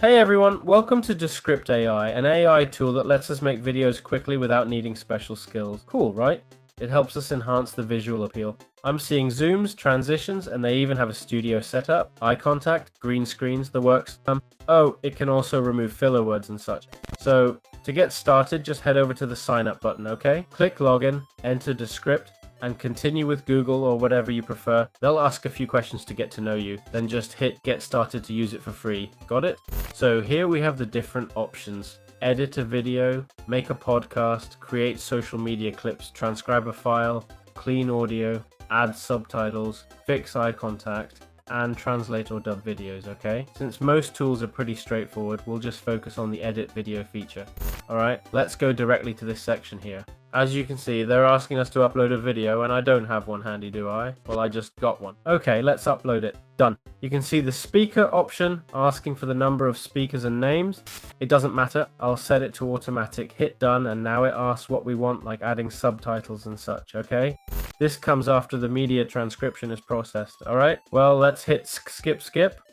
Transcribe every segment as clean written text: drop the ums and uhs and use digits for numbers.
Hey everyone, welcome to Descript AI, an AI tool that lets us make videos quickly without needing special skills. Cool, right? It helps us enhance the visual appeal. I'm seeing zooms, transitions, and they even have a studio setup, eye contact, green screens, the works. Oh, it can also remove filler words and such. So, to get started, just head over to the sign up button, okay? Click login, enter Descript, and continue with Google or whatever you prefer. They'll ask a few questions to get to know you, then just hit get started to use it for free. Got it? So here we have the different options. Edit a video, make a podcast, create social media clips, transcribe a file, clean audio, add subtitles, fix eye contact, and translate or dub videos, okay? Since most tools are pretty straightforward, we'll just focus on the edit video feature. Alright, let's go directly to this section here. As you can see, they're asking us to upload a video, and I don't have one handy, do I? Well, I just got one. Okay, let's upload it. Done. You can see the speaker option asking for the number of speakers and names. It doesn't matter. I'll set it to automatic. Hit done, and now it asks what we want, like adding subtitles and such, okay? This comes after the media transcription is processed, alright? Well, let's hit skip.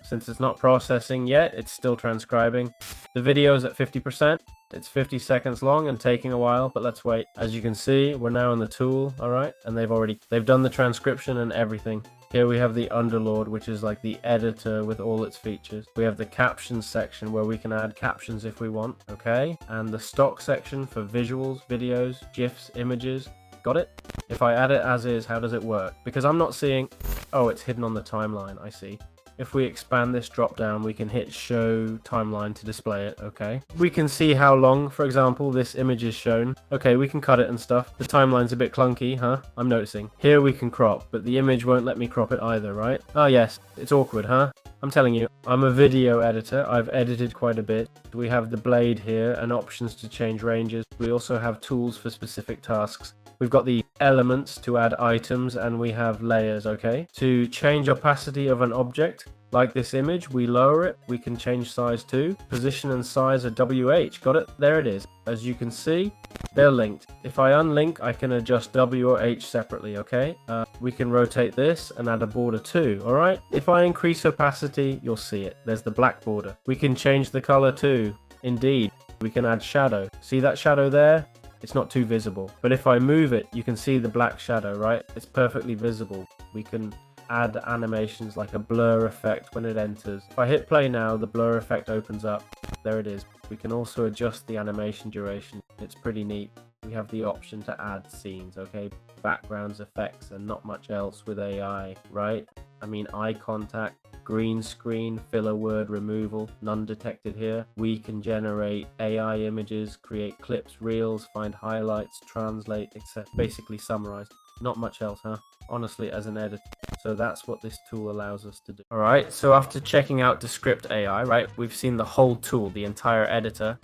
Since it's not processing yet, it's still transcribing. The video is at 50%. It's 50 seconds long and taking a while, but let's wait. As you can see, we're now in the tool, alright? And they've done the transcription and everything. Here we have the Underlord, which is like the editor with all its features. We have the captions section where we can add captions if we want, okay? And the stock section for visuals, videos, GIFs, images. Got it? If I add it as is, how does it work? Because I'm not seeing... Oh, it's hidden on the timeline, I see. If we expand this drop down, we can hit show timeline to display it, okay? We can see how long, for example, this image is shown. Okay, we can cut it and stuff. The timeline's a bit clunky, huh? I'm noticing. Here we can crop, but the image won't let me crop it either, right? Oh yes, it's awkward, huh? I'm telling you, I'm a video editor. I've edited quite a bit. We have the blade here and options to change ranges. We also have tools for specific tasks. We've got the elements to add items, and we have layers, okay? To change opacity of an object, like this image, we lower it. We can change size too. Position and size are WH. Got it? There it is. As you can see, they're linked. If I unlink, I can adjust W or H separately, okay? We can rotate this and add a border too, alright? If I increase opacity, you'll see it. There's the black border. We can change the color too. Indeed, we can add shadow. See that shadow there? It's not too visible. But if I move it, you can see the black shadow, right? It's perfectly visible. We can add animations like a blur effect when it enters. If I hit play now, the blur effect opens up. There it is. We can also adjust the animation duration. It's pretty neat. We have the option to add scenes, okay? Backgrounds, effects, and not much else with AI, right? I mean, eye contact, green screen, filler word removal, none detected here. We can generate AI images, create clips, reels, find highlights, translate, etc. Basically summarize. Not much else, huh? Honestly, as an editor. So that's what this tool allows us to do. Alright, so after checking out Descript AI, right, we've seen the whole tool, the entire editor.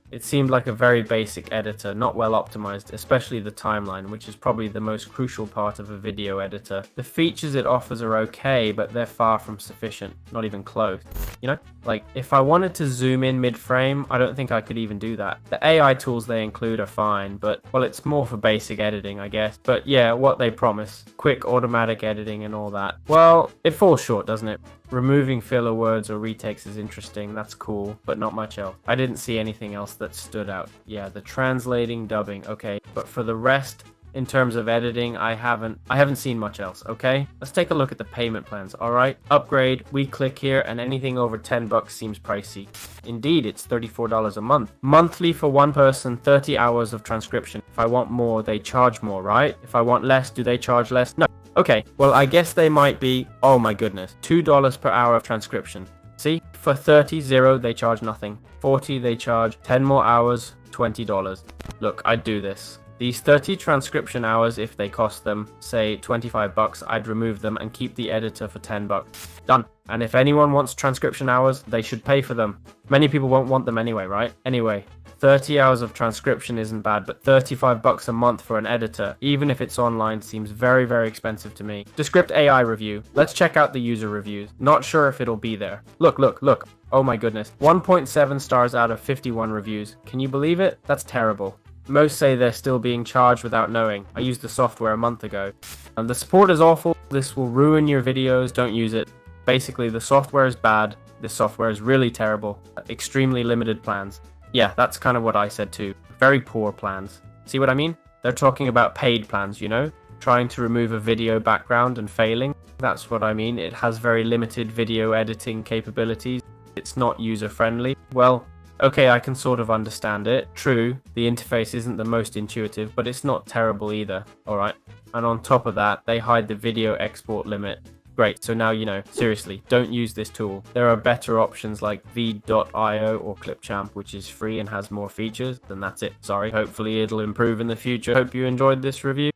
It seemed like a very basic editor, not well optimized, especially the timeline, which is probably the most crucial part of a video editor. The features it offers are okay, but they're far from sufficient, not even close. You know, like if I wanted to zoom in mid-frame, I don't think I could even do that. The AI tools they include are fine, but well, it's more for basic editing, I guess. But yeah, what they promise, quick automatic editing and all that. Well, it falls short, doesn't it? Removing filler words or retakes is interesting, that's cool, but not much else. I didn't see anything else that stood out. Yeah, the translating, dubbing, okay. But for the rest, in terms of editing, I haven't seen much else, okay? Let's take a look at the payment plans, alright? Upgrade, we click here, and anything over 10 bucks seems pricey. Indeed, it's $34 a month. Monthly for one person, 30 hours of transcription. If I want more, they charge more, right? If I want less, do they charge less? No. Okay, well, I guess they might be, oh my goodness, $2 per hour of transcription. See, for 30, they charge nothing. 40, they charge 10 more hours, $20. Look, I'd do this. These 30 transcription hours, if they cost them, say 25 bucks, I'd remove them and keep the editor for 10 bucks. Done. And if anyone wants transcription hours, they should pay for them. Many people won't want them anyway, right? Anyway, 30 hours of transcription isn't bad, but 35 bucks a month for an editor, even if it's online, seems very, very expensive to me. Descript AI review. Let's check out the user reviews. Not sure if it'll be there. Look. Oh my goodness. 1.7 stars out of 51 reviews. Can you believe it? That's terrible. Most say they're still being charged without knowing. I used the software a month ago. And the support is awful. This will ruin your videos. Don't use it. Basically, the software is bad. This software is really terrible. Extremely limited plans. Yeah, that's kind of what I said too. Very poor plans. See what I mean? They're talking about paid plans, you know? Trying to remove a video background and failing. That's what I mean. It has very limited video editing capabilities. It's not user-friendly. Well, okay, I can sort of understand it. True, the interface isn't the most intuitive, but it's not terrible either, alright? And on top of that, they hide the video export limit. Great, so now you know. Seriously, don't use this tool. There are better options like v.io or Clipchamp, which is free and has more features, and that's it. Sorry, hopefully it'll improve in the future. Hope you enjoyed this review.